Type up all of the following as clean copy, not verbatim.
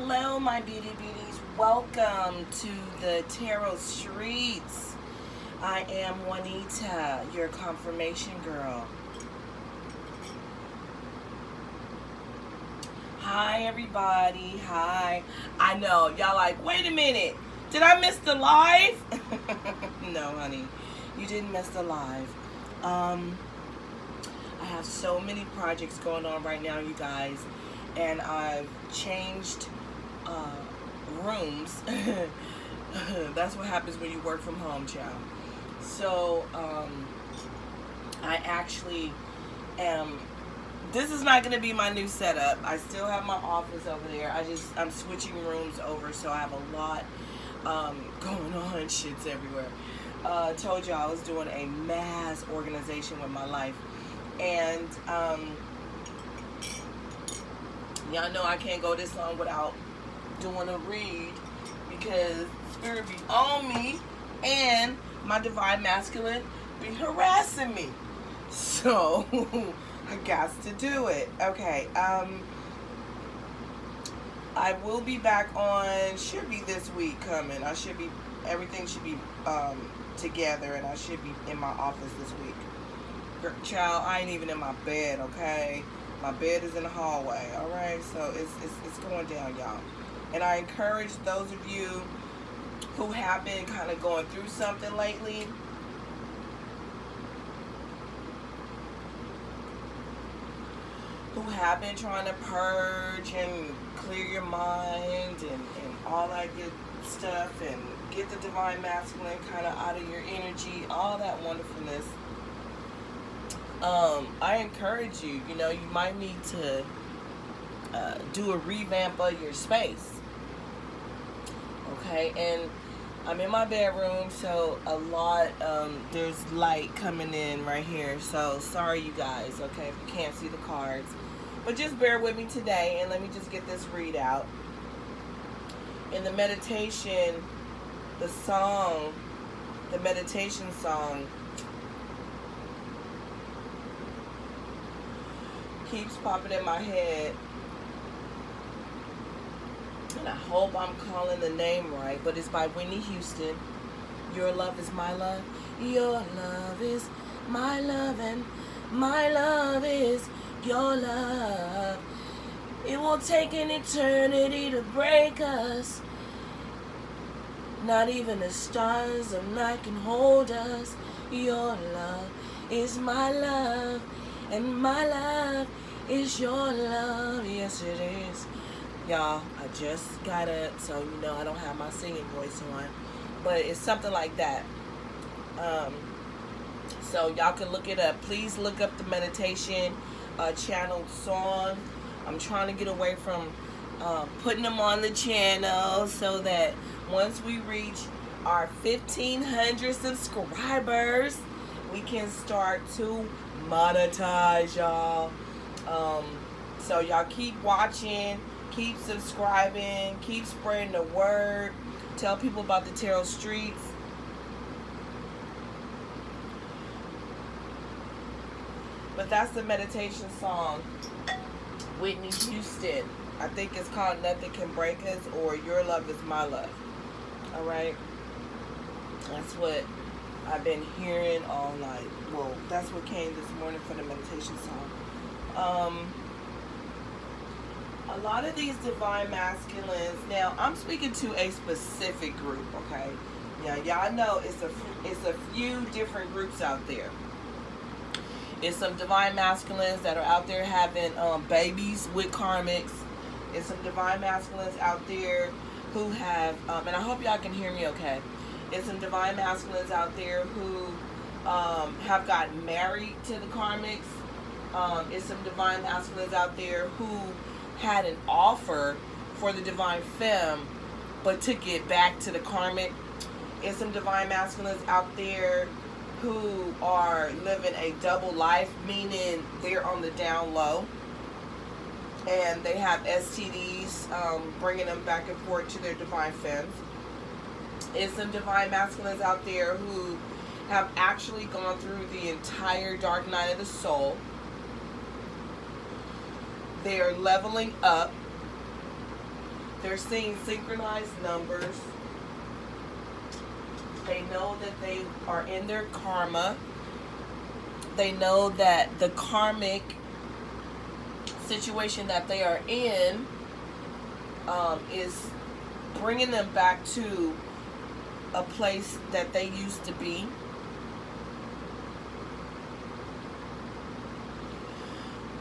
Hello, my beauties. Welcome to the Tarot Streets. I am Juanita, your confirmation girl. Hi, everybody. Hi. I know, y'all like, wait a minute. Did I miss the live? No, honey. You didn't miss the live. I have so many projects going on right now, you guys. And I've changed rooms. That's what happens when you work from home, child. So I actually am, this is not going to be my new setup. I still have my office over there. I'm switching rooms over, so I have a lot going on. Shit's everywhere. Told you I was doing a mass organization with my life. And y'all know I can't go this long without doing a read because Spirit be on me and my divine masculine be harassing me. So I got to do it. Okay. I will be back on, should be this week coming. Everything should be together, and I should be in my office this week. Child, I ain't even in my bed, okay? My bed is in the hallway, all right? So it's going down, y'all. And I encourage those of you who have been kind of going through something lately, who have been trying to purge and clear your mind and all that good stuff and get the divine masculine kind of out of your energy, all that wonderfulness. I encourage you, you know, you might need to do a revamp of your space. Okay, and I'm in my bedroom, so a lot, there's light coming in right here. So sorry, you guys, okay, if you can't see the cards. But just bear with me today, and let me just get this read out. In the meditation, the meditation song keeps popping in my head, and I hope I'm calling the name right, but it's by Whitney Houston. Your love is my love, your love is my love, and my love is your love. It will take an eternity to break us. Not even the stars of night can hold us. Your love is my love, and my love is your love. Yes, it is. Y'all, I just got up, so you know I don't have my singing voice on. But it's something like that. So y'all can look it up. Please look up the meditation channel song. I'm trying to get away from putting them on the channel so that once we reach our 1,500 subscribers, we can start to monetize, y'all. So y'all keep watching, keep subscribing, keep spreading the word, tell people about the Tarot Streets. But that's the meditation song, Whitney Houston. I think it's called Nothing Can Break Us, or Your Love Is My Love. All right, that's what I've been hearing all night. Well, that's what came this morning for the meditation song. A lot of these divine masculines, now I'm speaking to a specific group, okay? Yeah, y'all know it's a few different groups out there. It's some divine masculines that are out there having babies with karmics. It's some divine masculines out there who have, and I hope y'all can hear me okay. It's some divine masculines out there who have gotten married to the karmics. It's some divine masculines out there who had an offer for the divine femme but took it back to the karmic. It's some divine masculines out there who are living a double life, meaning they're on the down low and they have STDs, bringing them back and forth to their divine femmes. It's some divine masculines out there who have actually gone through the entire dark night of the soul. They are leveling up. They're seeing synchronized numbers. They know that they are in their karma. They know that the karmic situation that they are in is bringing them back to a place that they used to be.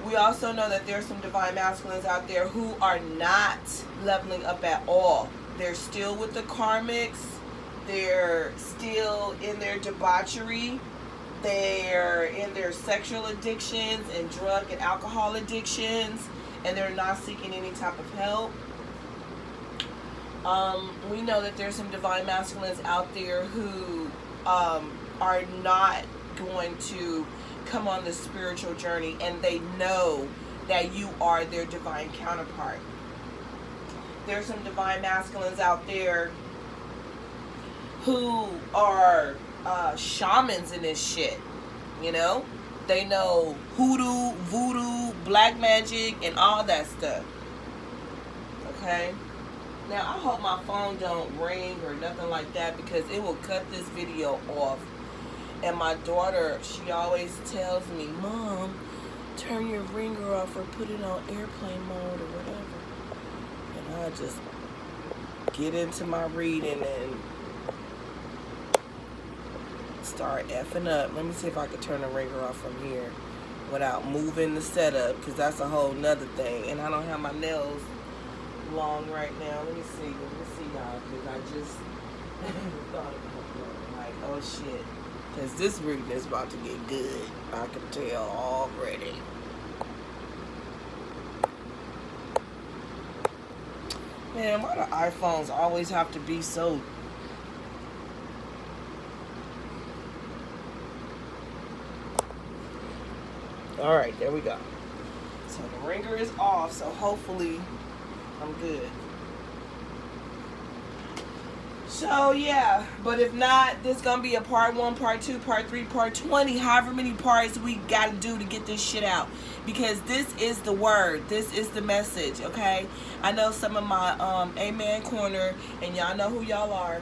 We also know that there's some divine masculines out there who are not leveling up at all. They're still with the karmics. They're still in their debauchery. They're in their sexual addictions and drug and alcohol addictions, and they're not seeking any type of help. We know that there's some divine masculines out there who are not going to come on the spiritual journey, and they know that you are their divine counterpart. There's some divine masculines out there who are shamans in this shit, you know? They know hoodoo, voodoo, black magic, and all that stuff. Okay? Now, I hope my phone don't ring or nothing like that, because it will cut this video off. And my daughter, she always tells me, Mom, turn your ringer off or put it on airplane mode or whatever. And I just get into my reading and start effing up. Let me see if I can turn the ringer off from here without moving the setup, because that's a whole nother thing. And I don't have my nails long right now. Let me see y'all, because I just thought like, oh shit, because this reading is about to get good. I can tell already. Man, why do iPhones always have to be so... Alright, there we go. So the ringer is off, so hopefully I'm good. So yeah, but if not, this is gonna be a part 1, part 2, part 3, part 20, however many parts we gotta do to get this shit out. Because this is the word, this is the message, okay? I know some of my Amen Corner, and y'all know who y'all are.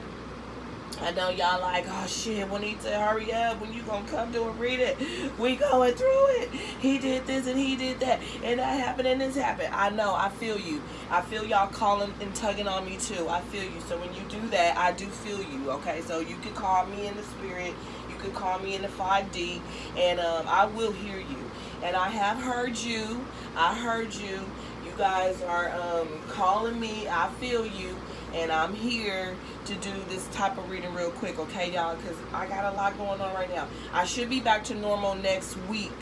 I know y'all like, oh shit, Juanita, hurry up, when you gonna come to and read it? We going through it. He did this and he did that, and that happened and this happened. I know, I feel you. I feel y'all calling and tugging on me too. I feel you. So when you do that, I do feel you, okay? So you can call me in the spirit, you can call me in the 5D, and I will hear you. And I have heard you. I heard you. You guys are calling me. I feel you. And I'm here to do this type of reading real quick, okay, y'all? Because I got a lot going on right now. I should be back to normal next week.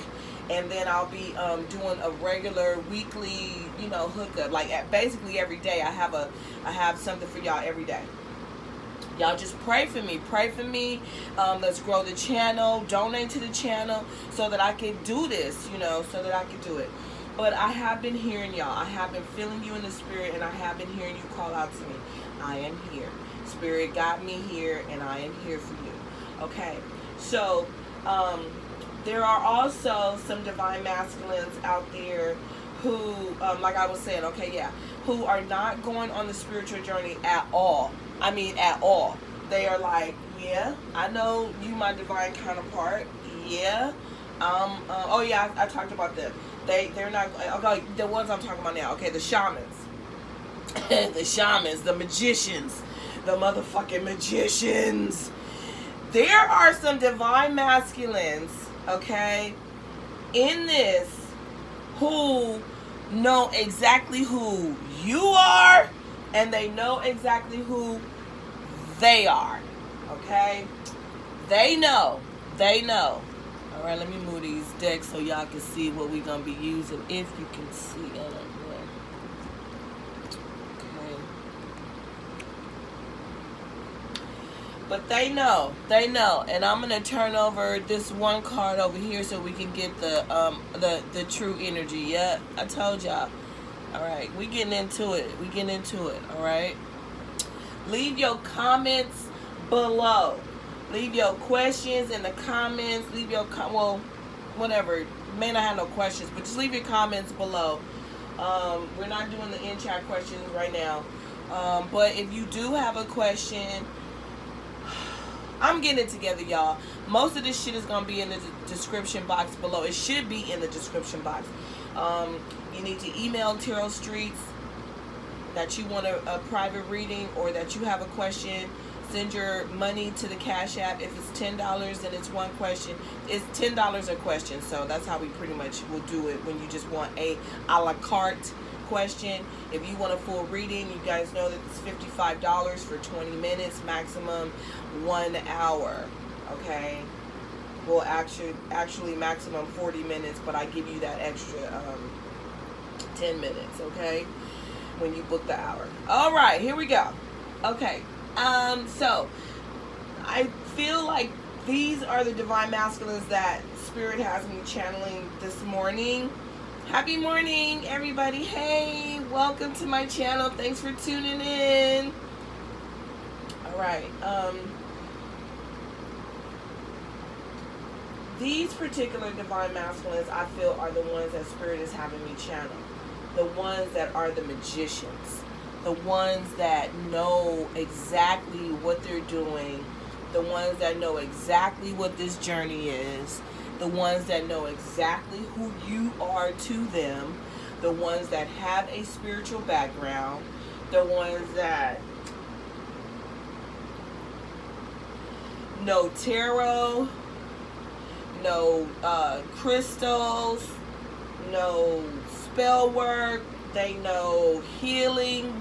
And then I'll be doing a regular weekly, you know, hookup. Like, basically every day I have something for y'all every day. Y'all just pray for me. Pray for me. Let's grow the channel. Donate to the channel so that I can do this, you know, so that I can do it. But I have been hearing y'all. I have been feeling you in the spirit, and I have been hearing you call out to me. I am here. Spirit got me here, and I am here for you. Okay. So, there are also some divine masculines out there who, like I was saying, okay, yeah, who are not going on the spiritual journey at all. I mean, at all. They are like, yeah, I know you, my divine counterpart. Yeah. Oh yeah, I talked about them. They're not, okay, the ones I'm talking about now. Okay, the shamans. The shamans, the magicians, the motherfucking magicians. There are some divine masculines, okay, in this who know exactly who you are, and they know exactly who they are, okay? They know. All right, let me move these decks so y'all can see what we're going to be using, if you can see it. But they know, and I'm gonna turn over this one card over here so we can get the true energy. Yeah, I told y'all. All right, we getting into it. All right. Leave your comments below. Leave your questions in the comments. Leave your well, whatever. May not have no questions, but just leave your comments below We're not doing the in-chat questions right now. But if you do have a question, I'm getting it together, y'all. Most of this shit is going to be in the description box below. It should be in the description box. You need to email Tarot Streets that you want a private reading or that you have a question. Send your money to the Cash App. If it's $10 and it's one question, it's $10 a question. So that's how we pretty much will do it when you just want a la carte question. If you want a full reading, you guys know that it's $55 for 20 minutes, maximum 1 hour. Okay, well, actually maximum 40 minutes, but I give you that extra 10 minutes. Okay, when you book the hour. All right, here we go. Okay, so I feel like these are the divine masculines that Spirit has me channeling this morning. Happy morning, everybody. Hey, welcome to my channel. Thanks for tuning in. All right. These particular divine masculines, I feel, are the ones that Spirit is having me channel. The ones that are the magicians. The ones that know exactly what they're doing. The ones that know exactly what this journey is. The ones that know exactly who you are to them. The ones that have a spiritual background. The ones that know tarot, know crystals, know spell work, they know healing,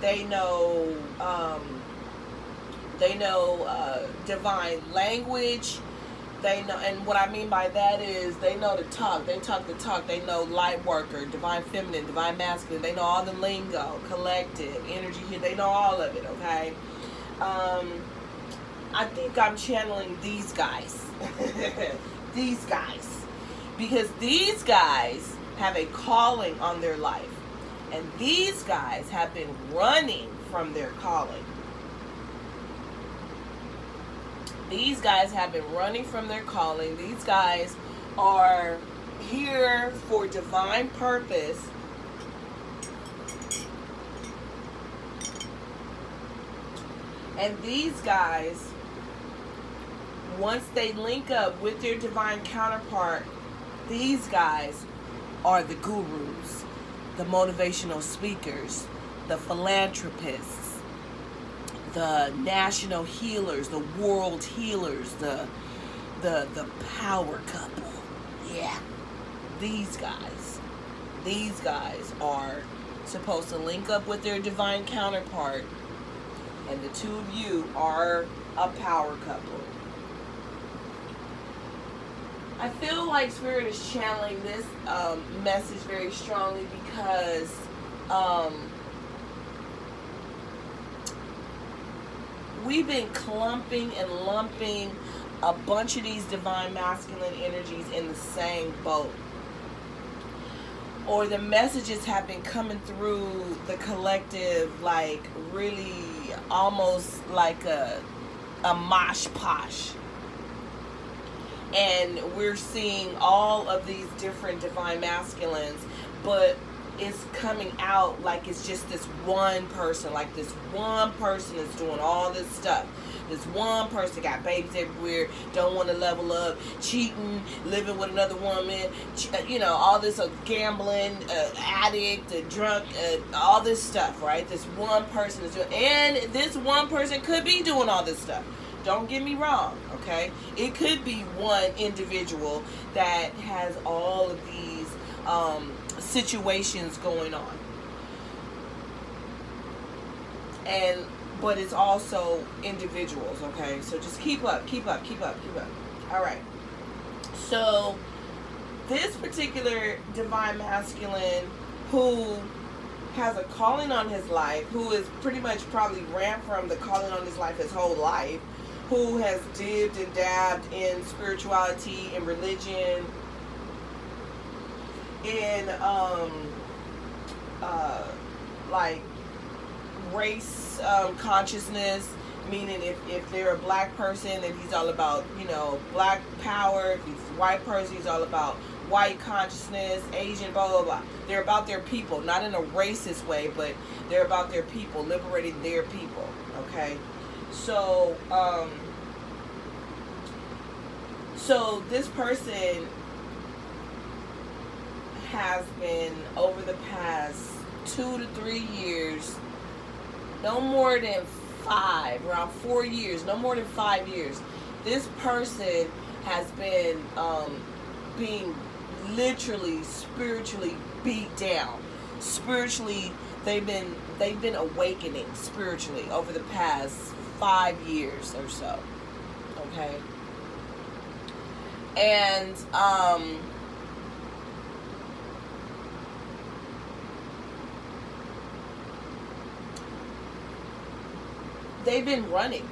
they know divine language. They know, and what I mean by that is they know the talk. They talk the talk. They know light worker, divine feminine, divine masculine. They know all the lingo, collective, energy here. They know all of it, okay? I think I'm channeling these guys. These guys. Because these guys have a calling on their life. And these guys have been running from their calling. These guys have been running from their calling. These guys are here for divine purpose. And these guys, once they link up with their divine counterpart, these guys are the gurus, the motivational speakers, the philanthropists, the national healers, the world healers, the power couple. Yeah. These guys are supposed to link up with their divine counterpart, and the two of you are a power couple. I feel like Spirit is channeling this message very strongly because we've been clumping and lumping a bunch of these divine masculine energies in the same boat. Or the messages have been coming through the collective like really almost like a mosh posh. And we're seeing all of these different divine masculines, but it's coming out like it's just this one person. Like this one person is doing all this stuff. This one person got babies everywhere, don't want to level up, cheating, living with another woman, you know, all this gambling, addict, drunk, all this stuff, right? This one person is doing, and this one person could be doing all this stuff. Don't get me wrong, okay? It could be one individual that has all of these situations going on. But it's also individuals, okay? So just keep up. All right. So this particular divine masculine who has a calling on his life, who is pretty much probably ran from the calling on his life his whole life, who has dibbed and dabbed in spirituality and religion, in like race consciousness, meaning if they're a black person, then he's all about, you know, black power. If he's a white person, he's all about white consciousness, Asian, blah, blah, blah. They're about their people, not in a racist way, but they're about their people, liberating their people, okay? So, so this person has been, over the past 2 to 3 years, no more than 5, around 4 years, no more than 5 years, this person has been being literally, spiritually beat down. Spiritually, they've been awakening spiritually over the past 5 years or so. Okay? And they've been running.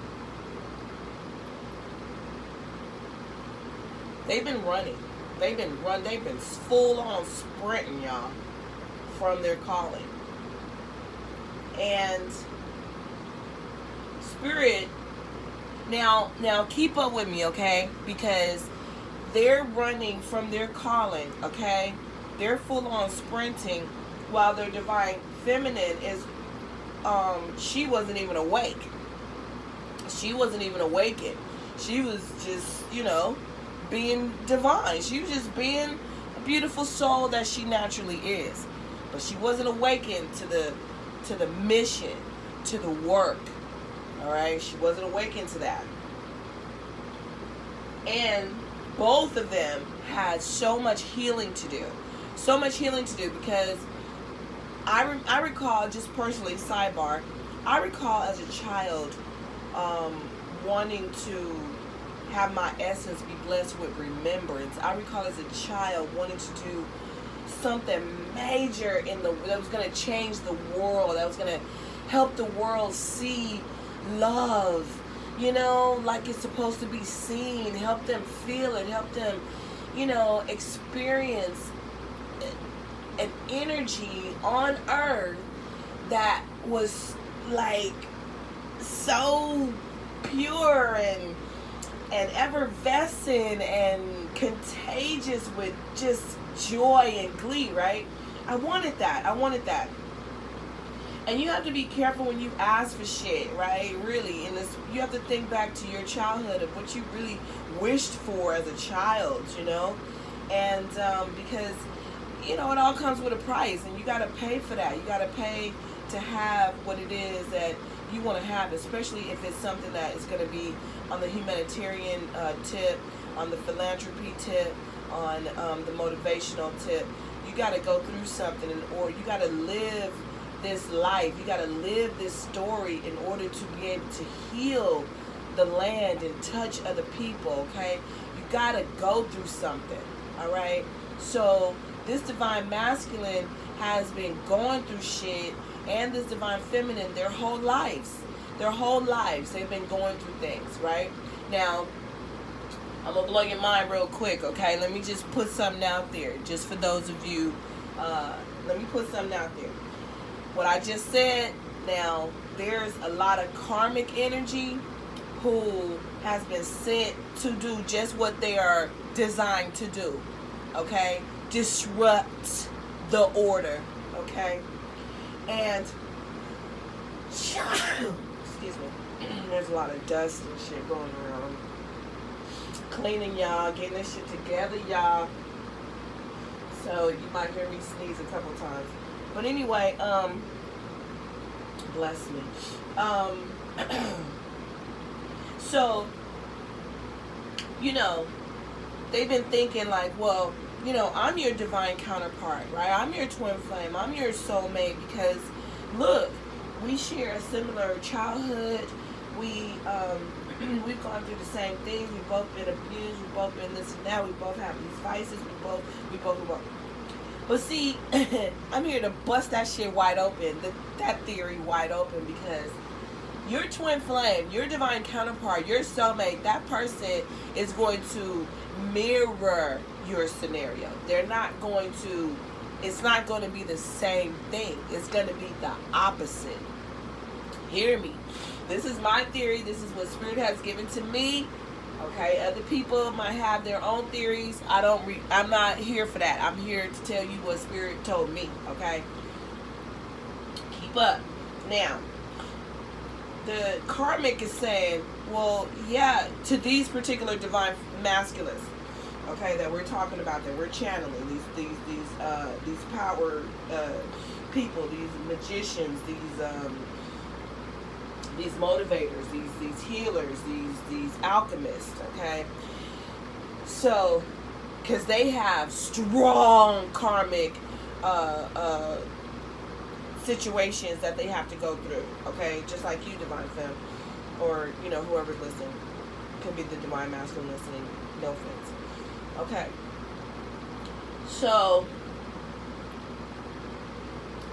They've been running. They've been full on sprinting, y'all, from their calling. And Spirit, now keep up with me, okay? Because they're running from their calling, okay? They're full on sprinting while their divine feminine is, she wasn't even awake. She wasn't even awakened. She was just, you know, being divine. She was just being a beautiful soul that she naturally is. But she wasn't awakened to the mission, to the work. All right? She wasn't awakened to that. And both of them had so much healing to do. So much healing to do, because I recall, just personally, sidebar, I recall as a child wanting to have my essence be blessed with remembrance. I recall as a child wanting to do something major that was going to change the world, that was going to help the world see love, you know, like it's supposed to be seen, help them feel it, help them, you know, experience an energy on earth that was like so pure and effervescent and contagious with just joy and glee, right? I wanted that. And you have to be careful when you ask for shit, right? Really, in this, you have to think back to your childhood of what you really wished for as a child, you know? And because, you know, it all comes with a price, and you got to pay for that. You got to pay to have what it is that you want to have, especially if it's something that is going to be on the humanitarian tip, on the philanthropy tip, on the motivational tip. You got to go through something, or you got to live this life. You got to live this story in order to be able to heal the land and touch other people, okay? You got to go through something, all right? So this divine masculine has been going through shit, and this divine feminine their whole lives. They've been going through things, right? Now, I'm going to blow your mind real quick, okay? Let me just put something out there, just for those of you. Let me put something out there. What I just said, now, there's a lot of karmic energy who has been sent to do just what they are designed to do, okay? Disrupt the order, okay? And, excuse me, there's a lot of dust and shit going around. Cleaning, y'all, getting this shit together, y'all. So you might hear me sneeze a couple times. But anyway, bless me. So, you know, they've been thinking like, well, you know, I'm your divine counterpart, right? I'm your twin flame. I'm your soulmate, because, look, we share a similar childhood. We've gone through the same things. We've both been abused. We've both been this and that. We both have these vices. We both. But see, I'm here to bust that shit wide open, that theory wide open, because your twin flame, your divine counterpart, your soulmate, that person is going to mirror your scenario. They're not going to, it's not going to be the same thing. It's going to be the opposite. Hear me. This is my theory. This is what Spirit has given to me. Okay, other people might have their own theories. I'm not here for that. I'm here to tell you what Spirit told me. Okay, keep up. Now, the karmic is saying, well, yeah, to these particular divine masculines, okay, that we're talking about, that we're channeling, these power people, these magicians, these motivators, these healers, these alchemists, okay? So, because they have strong karmic situations that they have to go through, okay? Just like you, Divine Femme, or, you know, whoever's listening. Could be the Divine Masculine listening, no offense. Okay. So,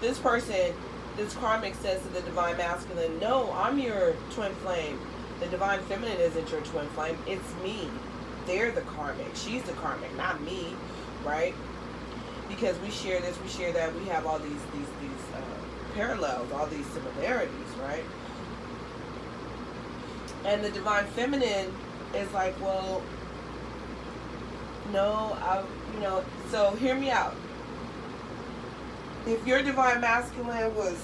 this person, this karmic says to the Divine Masculine, no, I'm your twin flame. The Divine Feminine isn't your twin flame. It's me. They're the karmic. She's the karmic, not me, right? Because we share this, we share that. We have all these parallels, all these similarities, right? And the Divine Feminine is like, well, no, so hear me out. If your Divine Masculine was,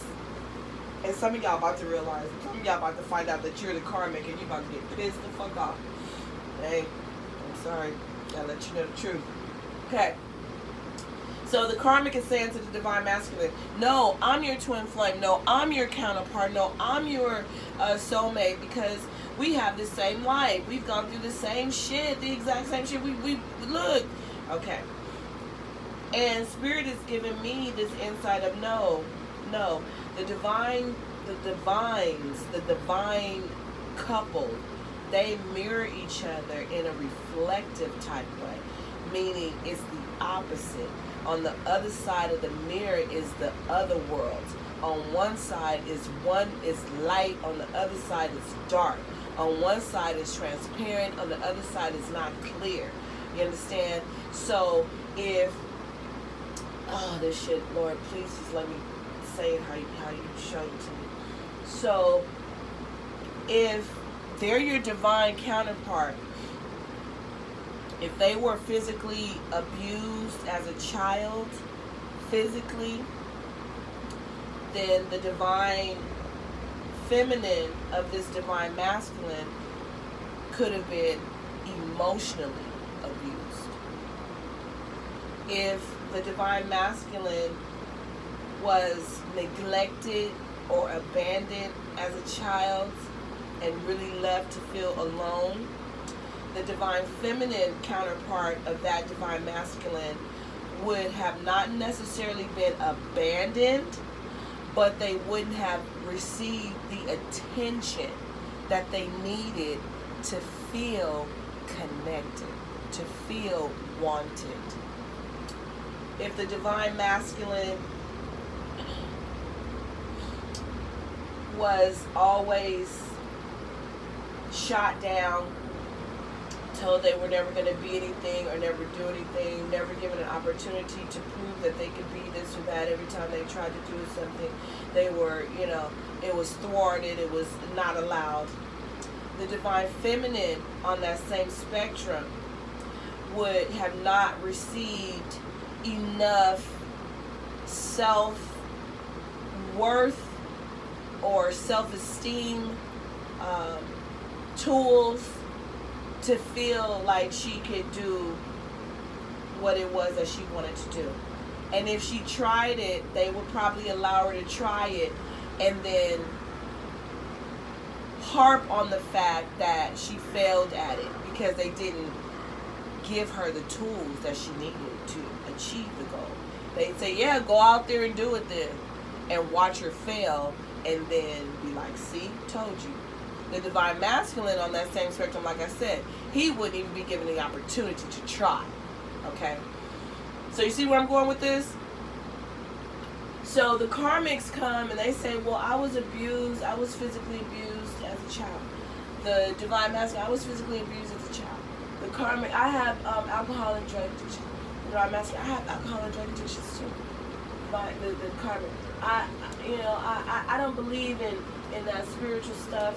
and some of y'all about to realize, some of y'all about to find out that you're the karmic and you about to get pissed the fuck off. Hey, I'm sorry. Gotta let you know the truth. Okay. So the karmic is saying to the Divine Masculine, no, I'm your twin flame. No, I'm your counterpart. No, I'm your soulmate, because we have the same life. We've gone through the same shit, the exact same shit. We look. Okay. And Spirit is giving me this insight of no, the divine couple, they mirror each other in a reflective type way, meaning it's the opposite. On the other side of the mirror is the other world. On one side is light, on the other side is dark. On one side is transparent, on the other side is not clear. You understand? So if, oh, this shit, Lord, please just let me say it how you showed it to me. So if they're your divine counterpart, if they were physically abused as a child, physically, then the divine feminine of this divine masculine could have been emotionally abused. If the divine masculine was neglected or abandoned as a child and really left to feel alone, the divine feminine counterpart of that divine masculine would have not necessarily been abandoned, but they wouldn't have received the attention that they needed to feel connected, to feel wanted. If the divine masculine was always shot down, told they were never going to be anything or never do anything, never given an opportunity to prove that they could be this or that. Every time they tried to do something, they were, it was thwarted, it was not allowed. The divine feminine on that same spectrum would have not received enough self-worth or self-esteem tools to feel like she could do what it was that she wanted to do. And if she tried it, they would probably allow her to try it and then harp on the fact that she failed at it because they didn't give her the tools that she needed to achieve the goal. They'd say, yeah, go out there and do it then, and watch her fail, and then be like, see, told you. The divine masculine on that same spectrum, like I said, he wouldn't even be given the opportunity to try. Okay? So you see where I'm going with this? So the karmics come and they say, well, I was abused. I was physically abused as a child. The divine masculine, I was physically abused as a child. The karmic, I have alcohol and drug addiction. The divine masculine, I have alcohol and drug addictions too. The karmic, I don't believe in that spiritual stuff,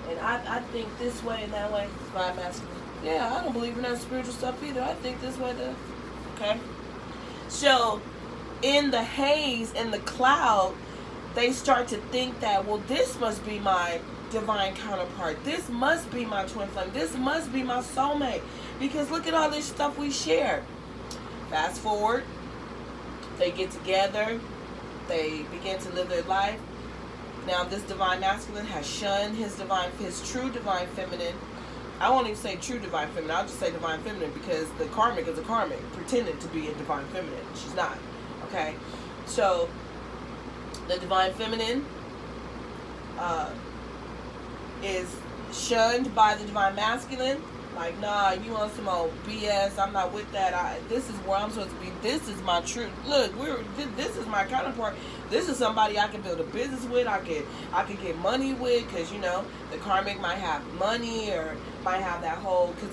and I think this way and that way. Divine masculine, Yeah, I don't believe in that spiritual stuff either. I think this way, okay? So, in the haze, in the cloud, they start to think that, well, this must be my divine counterpart. This must be my twin flame. This must be my soulmate. Because look at all this stuff we share. Fast forward, they get together. They begin to live their life. Now, this divine masculine has shunned his true divine feminine. I won't even say true divine feminine. I'll just say divine feminine, because the karmic is a karmic, pretending to be a divine feminine. She's not. Okay? So, the divine feminine is shunned by the divine masculine. Like, nah, you on some old BS. I'm not with that. This is where I'm supposed to be. This is my truth. Look, this is my counterpart. This is somebody I can build a business with. I could get money with, because, you know, the karmic might have money, or might have that whole, because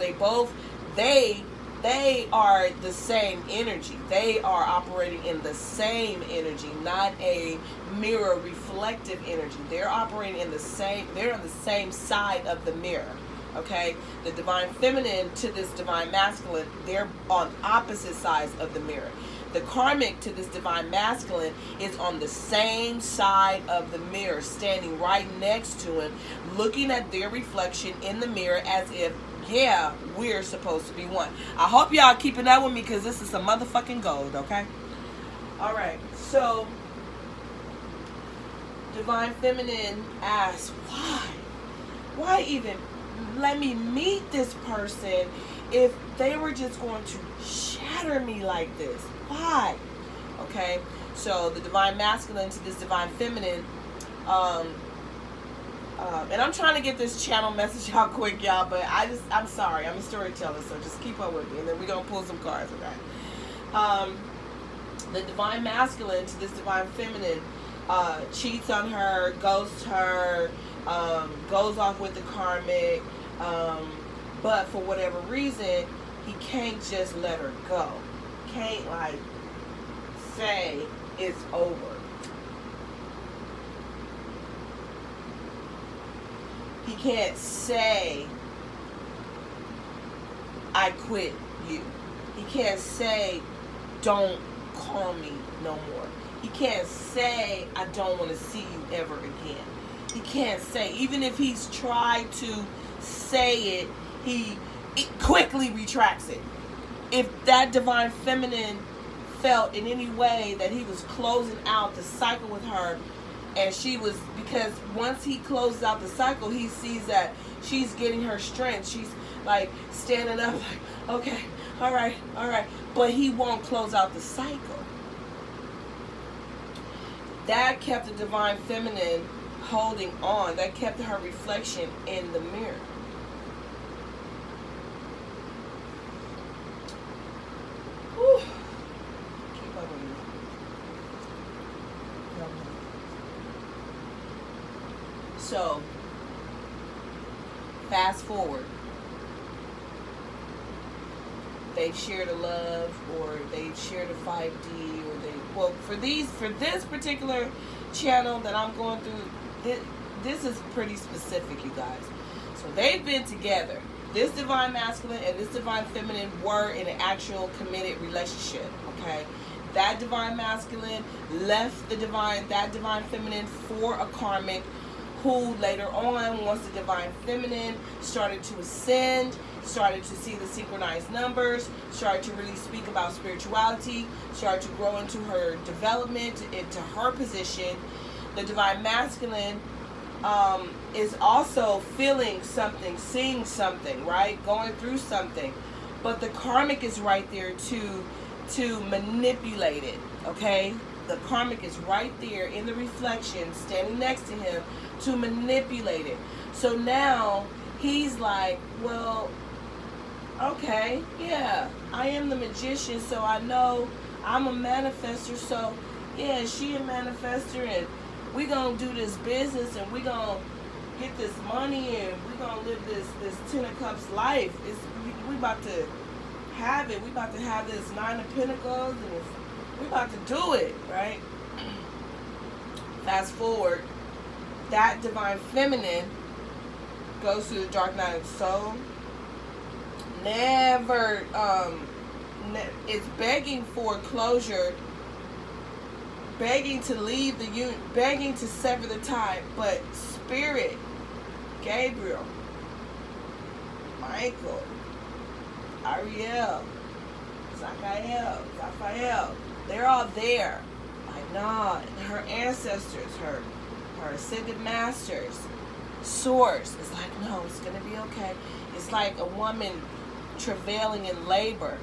they are the same energy. They are operating in the same energy, not a mirror reflective energy. They're operating in the same, they're on the same side of the mirror. Okay, the divine feminine to this divine masculine, they're on opposite sides of the mirror. The karmic to this divine masculine is on the same side of the mirror, standing right next to him, looking at their reflection in the mirror as if, yeah, we're supposed to be one. I hope y'all keeping that with me, because this is some motherfucking gold, okay? All right, so divine feminine asks, why even let me meet this person if they were just going to shatter me like this? Why? Okay, so the divine masculine to this divine feminine, and I'm trying to get this channel message out quick, y'all, but I'm sorry, I'm a storyteller, so just keep up with me, and then we're going to pull some cards, okay? The divine masculine to this divine feminine cheats on her, ghosts her, goes off with the karmic, but for whatever reason, he can't just let her go. Can't, like, say it's over. He can't say, I quit you. He can't say, don't call me no more. He can't say, I don't want to see you ever again. He can't say, even if he's tried to say it, he quickly retracts it. If that divine feminine felt in any way that he was closing out the cycle with her, and she was, because once he closes out the cycle, he sees that she's getting her strength. She's like standing up, like, okay, all right, but he won't close out the cycle. That kept the divine feminine holding on. That kept her reflection in the mirror. Whew. Keep up with me. So, fast forward. They share the love, or they share the 5D, or they, well, for this particular channel that I'm going through, this is pretty specific, you guys. So they've been together. This divine masculine and this divine feminine were in an actual committed relationship, okay? That divine masculine left that divine feminine for a karmic, who later on, once the divine feminine started to ascend, started to see the synchronized numbers, started to really speak about spirituality, started to grow into her development, into her position, the divine masculine is also feeling something, seeing something, right? Going through something. But the karmic is right there to manipulate it, okay? The karmic is right there in the reflection, standing next to him to manipulate it. So now he's like, well, okay, yeah, I am the magician, so I know I'm a manifester, so yeah, she a manifester, and we gonna do this business, and we gonna get this money, and we gonna live this 10 of Cups life. We about to have it. We about to have this 9 of Pentacles, and we about to do it, right? Fast forward, that divine feminine goes through the dark night of the soul, never is begging for closure, begging to leave the union, begging to sever the tie. But Spirit, Gabriel, Michael, Ariel, Raphael, they're all there. Like, nah, her ancestors, her ascended masters, Source. It's like, no, it's gonna be okay. It's like a woman travailing in labor.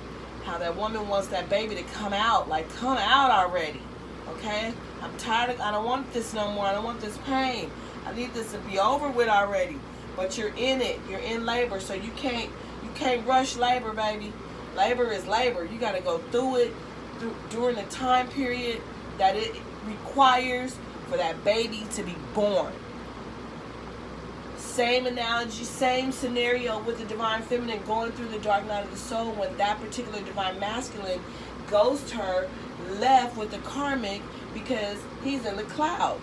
How that woman wants that baby to come out. Like, come out already. Okay? I'm tired of, I don't want this no more. I don't want this pain. I need this to be over with already. But you're in it. You're in labor. So you can't rush labor, baby. Labor is labor. You got to go through it during the time period that it requires for that baby to be born. Same analogy, same scenario with the divine feminine going through the dark night of the soul when that particular divine masculine goes to her left with the karmic because he's in the cloud.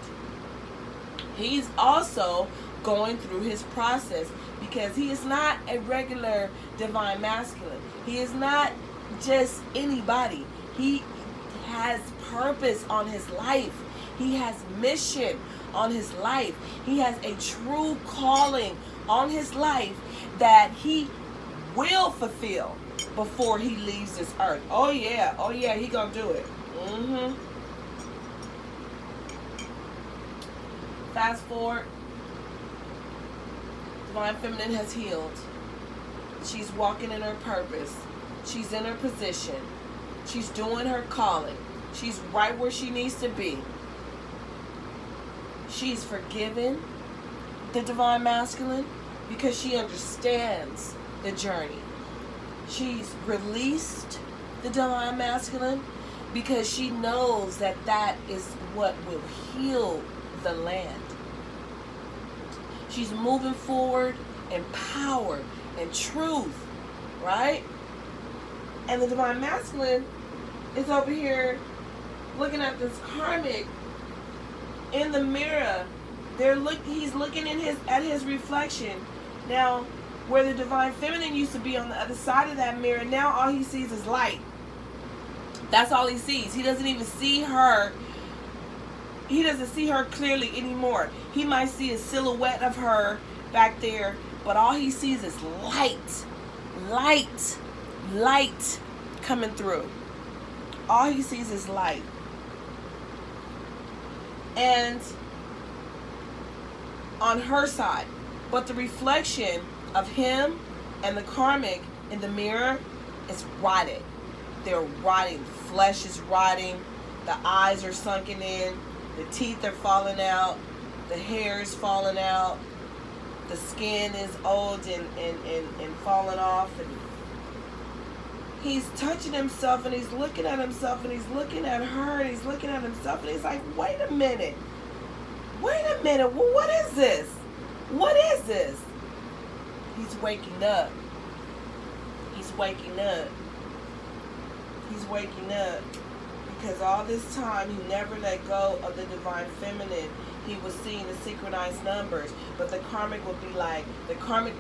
He's also going through his process because he is not a regular divine masculine. He is not just anybody. He has purpose on his life. He has mission on his life. He has a true calling on his life that he will fulfill before he leaves this earth. Oh yeah, he gonna do it. Fast forward, divine feminine has healed. She's walking in her purpose. She's in her position. She's doing her calling. She's right where she needs to be. She's forgiven the divine masculine because she understands the journey. She's released the divine masculine because she knows that that is what will heal the land. She's moving forward in power and truth, right? And the divine masculine is over here looking at this karmic in the mirror. He's looking at his reflection. Now, where the divine feminine used to be on the other side of that mirror, now all he sees is light. That's all he sees. He doesn't even see her. He doesn't see her clearly anymore. He might see a silhouette of her back there, but all he sees is light. Light coming through. All he sees is light. And on her side, but the reflection of him and the karmic in the mirror is rotted. They're rotting. The flesh is rotting. The eyes are sunken in. The teeth are falling out. The hair is falling out. The skin is old and falling off. And he's touching himself and he's looking at himself and he's looking at her and he's looking at himself and he's like, wait a minute. Well, what is this? What is this? He's waking up. He's waking up. He's waking up. Because all this time he never let go of the divine feminine. He was seeing the synchronized numbers. But the karmic would be like, the karmic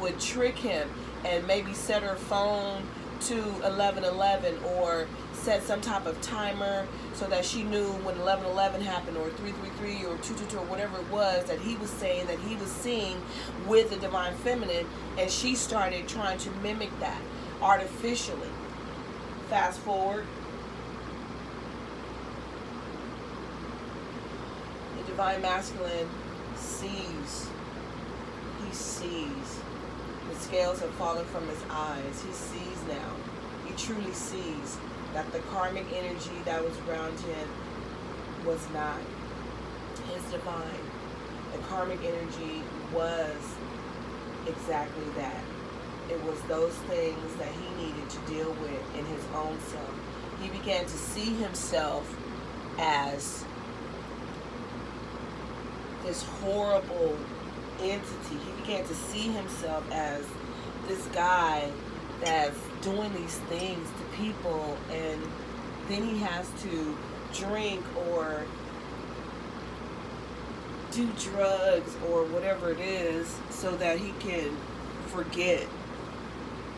would trick him and maybe set her phone to 1111 or set some type of timer so that she knew when 1111 happened or 333 or 222 or whatever it was that he was saying that he was seeing with the divine feminine, and she started trying to mimic that artificially. Fast forward, the divine masculine sees. He sees. The scales have fallen from his eyes. He sees now. He truly sees that the karmic energy that was around him was not his divine. The karmic energy was exactly that. It was those things that he needed to deal with in his own self. He began to see himself as this horrible entity. He began to see himself as this guy that's doing these things to people, and then he has to drink or do drugs or whatever it is so that he can forget.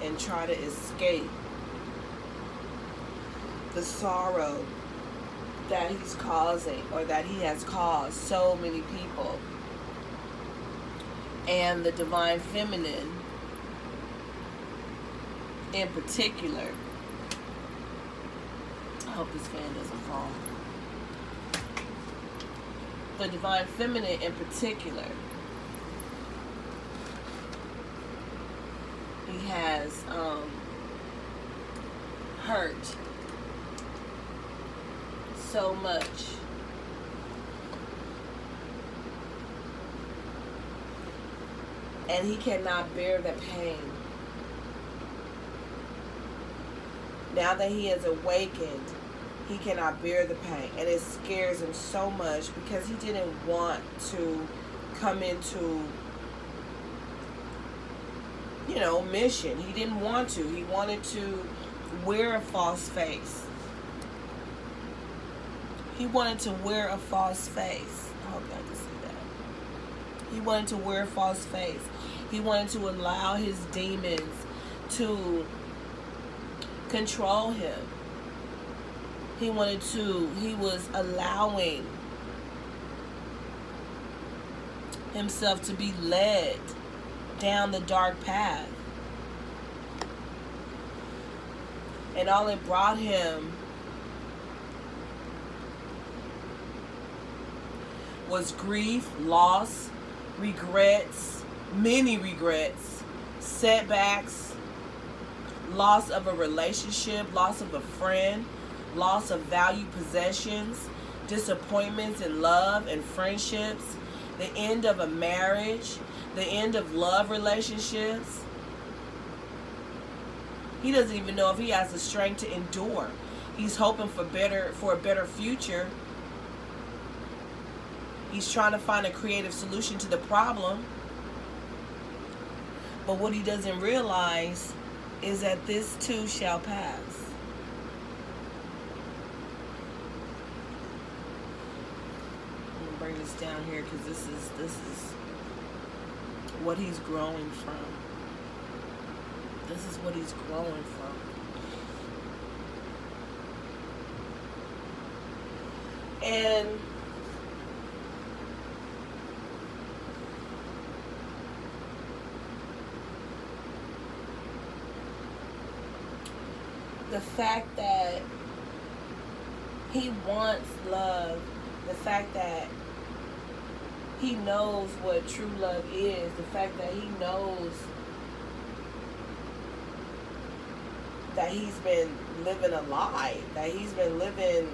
and try to escape the sorrow that he's causing, or that he has caused so many people. And the divine feminine in particular, I hope this fan doesn't fall. The divine feminine in particular, he has hurt so much. And he cannot bear the pain. Now that he has awakened, he cannot bear the pain. And it scares him so much because he didn't want to come into, you know, mission. He didn't want to. He wanted to wear a false face. He wanted to wear a false face. I hope y'all can see that. He wanted to wear a false face. He wanted to allow his demons to control him. He was allowing himself to be led down the dark path. And all it brought him was grief, loss, regrets, many regrets, setbacks, loss of a relationship, loss of a friend, loss of valued possessions, disappointments in love and friendships, the end of a marriage, the end of love relationships. He doesn't even know if he has the strength to endure. He's hoping for a better future. He's trying to find a creative solution to the problem. But what he doesn't realize is that this too shall pass. I'm gonna bring this down here because this is what he's growing from. This is what he's growing from. And the fact that he wants love, the fact that he knows what true love is, the fact that he knows that he's been living a lie, that he's been living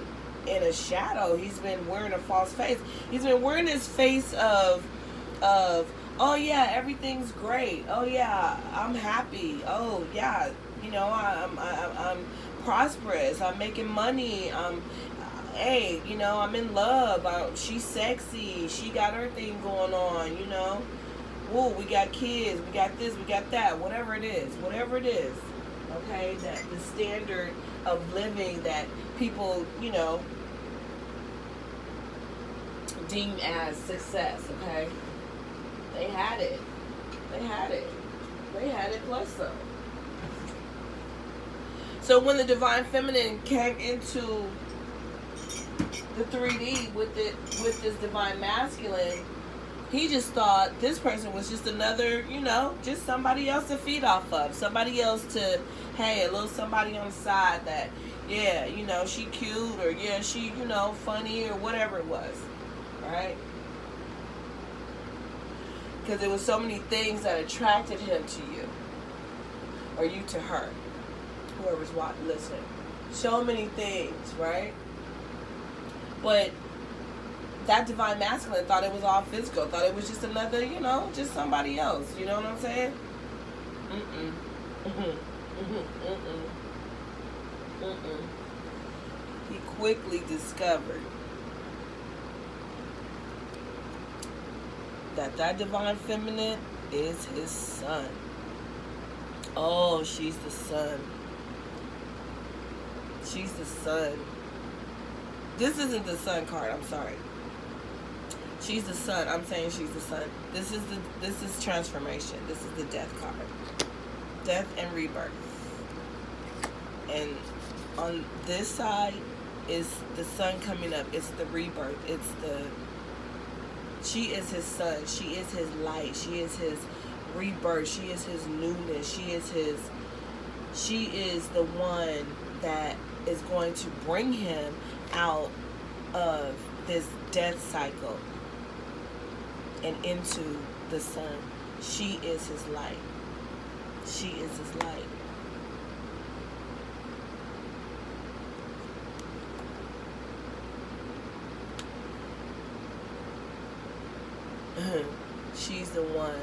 in a shadow, he's been wearing a false face. He's been wearing this face of oh yeah, everything's great. Oh yeah, I'm happy. Oh yeah, you know, I'm prosperous. I'm making money. Hey, you know, I'm in love. She's sexy. She got her thing going on. You know, woo, we got kids. We got this. We got that. Whatever it is. Whatever it is. Okay, that the standard of living that people, you know, deem as success. Okay, they had it. They had it. They had it plus some. So when the divine feminine came into the 3D with this divine masculine, he just thought this person was just another, you know, just somebody else to feed off of. Somebody else to, hey, a little somebody on the side that, yeah, you know, she cute, or yeah, she, you know, funny, or whatever it was, right? Because there was so many things that attracted him to you, or you to her, whoever's watching, listening. So many things, right? But that divine masculine thought it was all physical, thought it was just another, you know, just somebody else. You know what I'm saying? He quickly discovered that divine feminine is his sun. Oh, she's the sun. She's the sun. This isn't the sun card, I'm sorry. She's the sun. I'm saying she's the sun. This is transformation. This is the death card. Death and rebirth. And on this side is the sun coming up. It's the rebirth. It's the... She is his sun. She is his light. She is his rebirth. She is his newness. She is the one that is going to bring him out of this death cycle and into the sun. She is his light. She is his light. She's the one.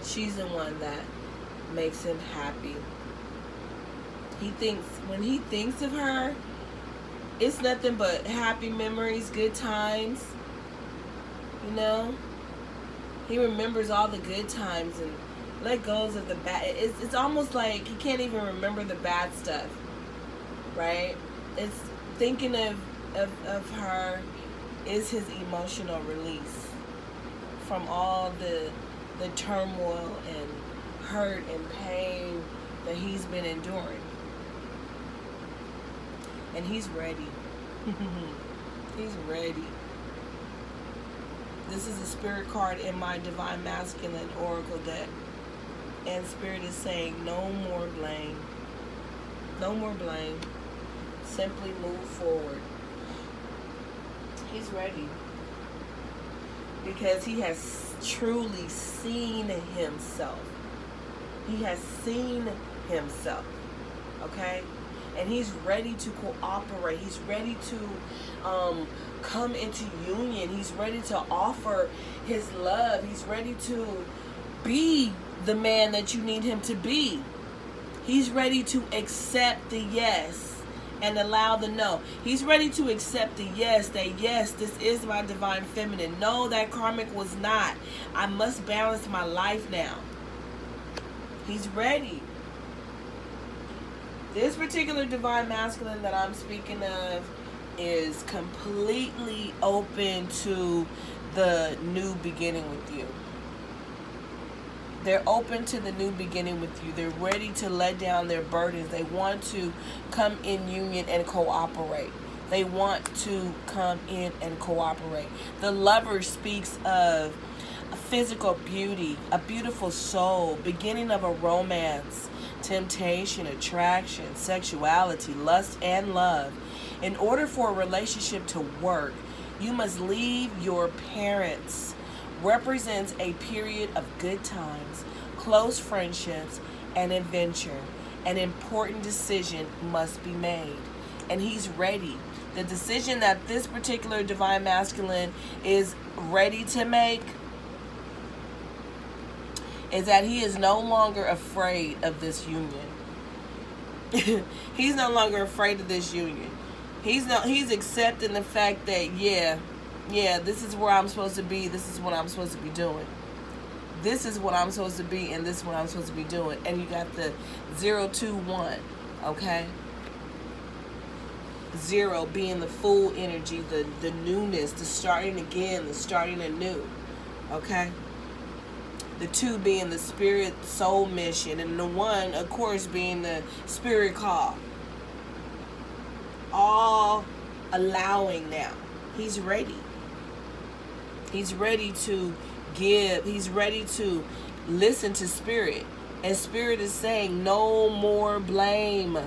She's the one that makes him happy. When he thinks of her, it's nothing but happy memories, good times. You know? He remembers all the good times and let goes of the bad. It's almost like he can't even remember the bad stuff. Right? It's thinking of her is his emotional release from all the turmoil and hurt and pain that he's been enduring. And he's ready. He's ready. This is a spirit card in my Divine Masculine Oracle deck. And Spirit is saying no more blame. No more blame. Simply move forward. He's ready. Because he has truly seen himself. He has seen himself. Okay? And he's ready to cooperate. He's ready to come into union. He's ready to offer his love. He's ready to be the man that you need him to be. He's ready to accept the yes and allow the no. He's ready to accept the yes, that yes, this is my divine feminine. No, that karmic was not. I must balance my life now. He's ready. This particular divine masculine that I'm speaking of is completely open to the new beginning with you. They're open to the new beginning with you. They're ready to let down their burdens. They want to come in union and cooperate. They want to come in and cooperate. The Lover speaks of a physical beauty, a beautiful soul, beginning of a romance, temptation, attraction, sexuality, lust, and love. In order for a relationship to work, you must leave your parents. Represents a period of good times, close friendships, and adventure. An important decision must be made. And he's ready. The decision that this particular divine masculine is ready to make is that he is no longer afraid of this union. He's no longer afraid of this union. He's accepting the fact that yeah, this is where I'm supposed to be. This is what I'm supposed to be doing. This is what I'm supposed to be, and this is what I'm supposed to be doing. And you got the 0, 2, 1, okay? 0 being the full energy, the newness, the starting again, the starting anew, okay? The 2 being the spirit soul mission, and the 1, of course, being the spirit call. All allowing now. He's ready. He's ready to give. He's ready to listen to Spirit. And Spirit is saying, no more blame.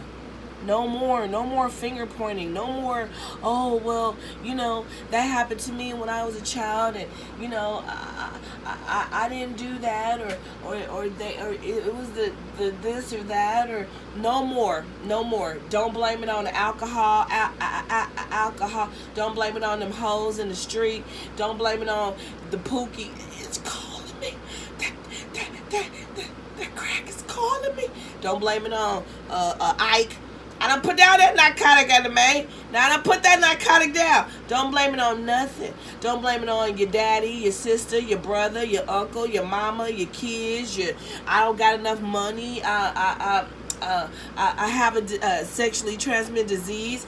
No more finger pointing. No more, oh, well, you know, that happened to me when I was a child. And, you know, I didn't do that. Or it was the this or that. Or no more. Don't blame it on the alcohol. Alcohol. Don't blame it on them hoes in the street. Don't blame it on the pookie. It's calling me. That crack is calling me. Don't blame it on Ike. I done put down that narcotic at the man. Now I done put that narcotic down. Don't blame it on nothing. Don't blame it on your daddy, your sister, your brother, your uncle, your mama, your kids. I don't got enough money. I have a sexually transmitted disease.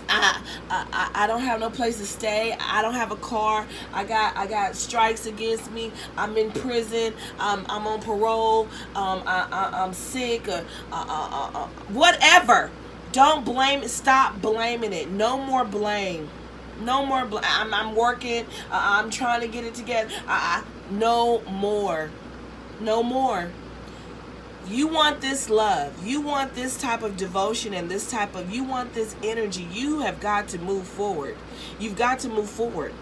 I don't have no place to stay. I don't have a car. I got strikes against me. I'm in prison. I'm on parole. I'm sick. Whatever. Don't blame it. Stop blaming it. No more blame. No more blame. I'm working. I'm trying to get it together. No more. No more. You want this love. You want this type of devotion and this type of, you want this energy. You have got to move forward. You've got to move forward.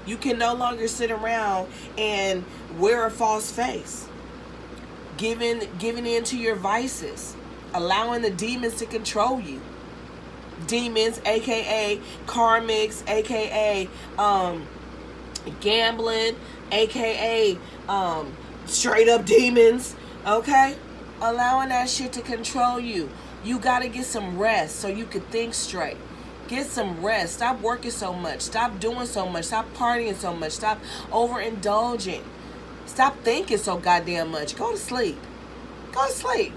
You can no longer sit around and wear a false face. Giving in to your vices. Allowing the demons to control you. Demons, aka karmics, aka gambling, aka straight up demons. Okay? Allowing that shit to control you. You got to get some rest so you can think straight. Get some rest. Stop working so much. Stop doing so much. Stop partying so much. Stop overindulging. Stop thinking so goddamn much. Go to sleep. Go to sleep.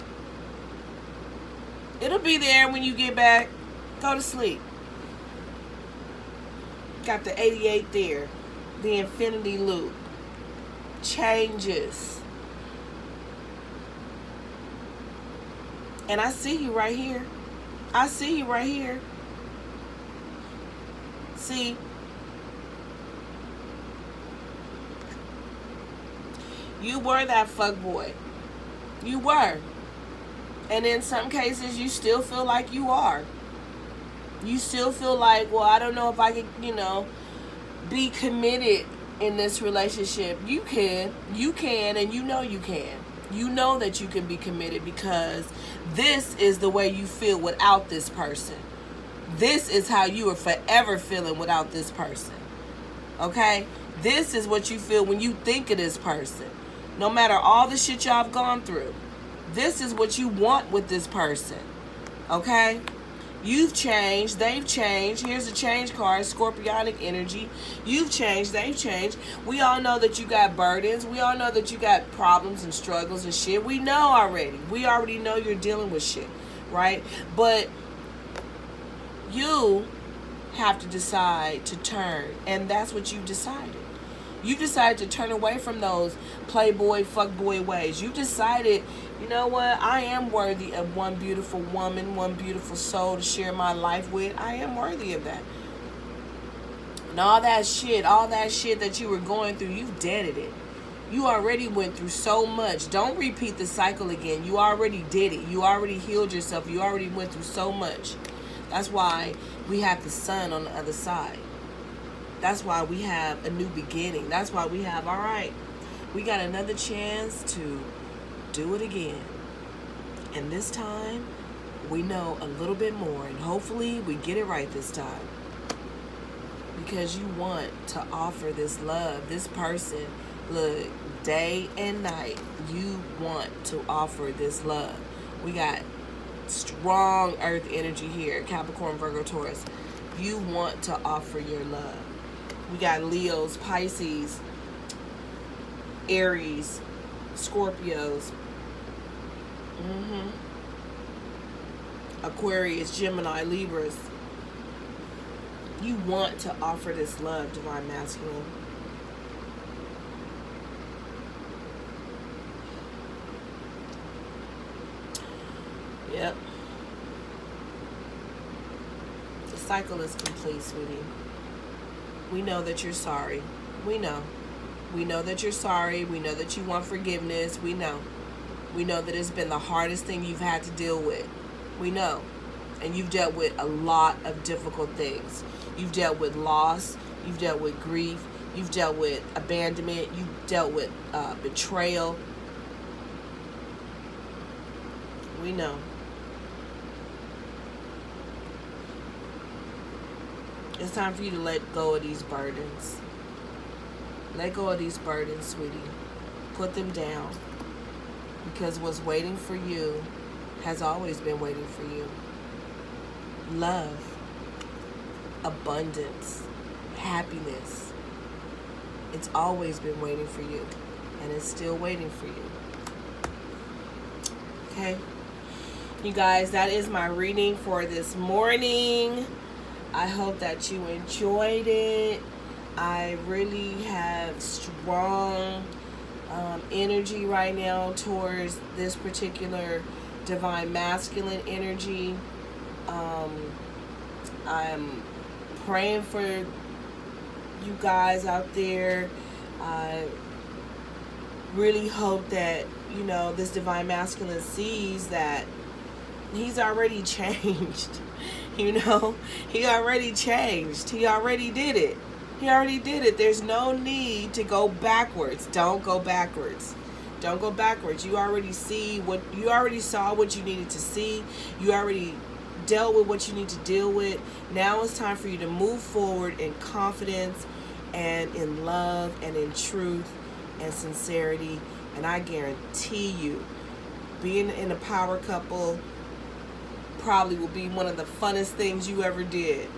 It'll be there when you get back. Go to sleep. Got the 88 there. The infinity loop. Changes. And I see you right here. I see you right here. See? You were that fuckboy. You were. And in some cases, you still feel like you are. You still feel like, well, I don't know if I can, be committed in this relationship. You can, and you know you can. You know that you can be committed because this is the way you feel without this person. This is how you are forever feeling without this person. Okay? This is what you feel when you think of this person. No matter all the shit y'all have gone through. This is what you want with this person. Okay? You've changed. They've changed. Here's a change card. Scorpionic energy. You've changed. They've changed. We all know that you got burdens. We all know that you got problems and struggles and shit. We know already. We already know you're dealing with shit. Right? But you have to decide to turn. And that's what you've decided. You decided to turn away from those playboy, fuckboy ways. You decided, you know what? I am worthy of one beautiful woman, one beautiful soul to share my life with. I am worthy of that. And all that shit that you were going through, you've deaded it. You already went through so much. Don't repeat the cycle again. You already did it. You already healed yourself. You already went through so much. That's why we have the sun on the other side. That's why we have a new beginning. That's why we have, all right, we got another chance to do it again. And this time, we know a little bit more. And hopefully, we get it right this time. Because you want to offer this love, this person, look, day and night, you want to offer this love. We got strong earth energy here, Capricorn, Virgo, Taurus. You want to offer your love. We got Leos, Pisces, Aries, Scorpios, Aquarius, Gemini, Libras. You want to offer this love, Divine Masculine. Yep. The cycle is complete, sweetie. We know that you're sorry. We know. We know that you're sorry. We know that you want forgiveness. We know. We know that it's been the hardest thing you've had to deal with. We know. And you've dealt with a lot of difficult things. You've dealt with loss. You've dealt with grief. You've dealt with abandonment. You've dealt with betrayal. We know. It's time for you to let go of these burdens. Let go of these burdens, sweetie. Put them down. Because what's waiting for you has always been waiting for you. Love, abundance, happiness. It's always been waiting for you. And it's still waiting for you. Okay? You guys, that is my reading for this morning. I hope that you enjoyed it. I really have strong energy right now towards this particular divine masculine energy. I'm praying for you guys out there. I really hope that, you know, this divine masculine sees that he's already changed. You know, he already changed. He already did it. He already did it. There's no need to go backwards. Don't go backwards. Don't go backwards. You already saw what you needed to see. You already dealt with what you need to deal with. Now it's time for you to move forward in confidence and in love and in truth and sincerity. And I guarantee you, being in a power couple probably will be one of the funnest things you ever did.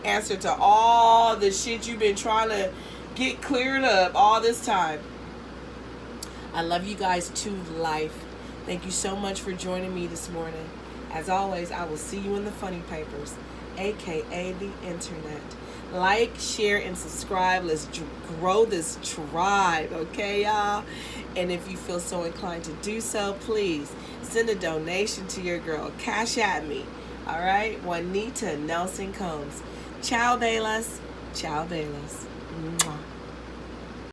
Answer to all the shit you've been trying to get cleared up all this time. I love you guys to life. Thank you so much for joining me this morning. As always, I will see you in the funny papers, aka the internet. Like, share, and subscribe. Let's grow this tribe, okay, y'all? And if you feel so inclined to do so, please send a donation to your girl. Cash at me, all right? Juanita Nelson Combs. Ciao, Bellos. Ciao, Bellos. Mwah.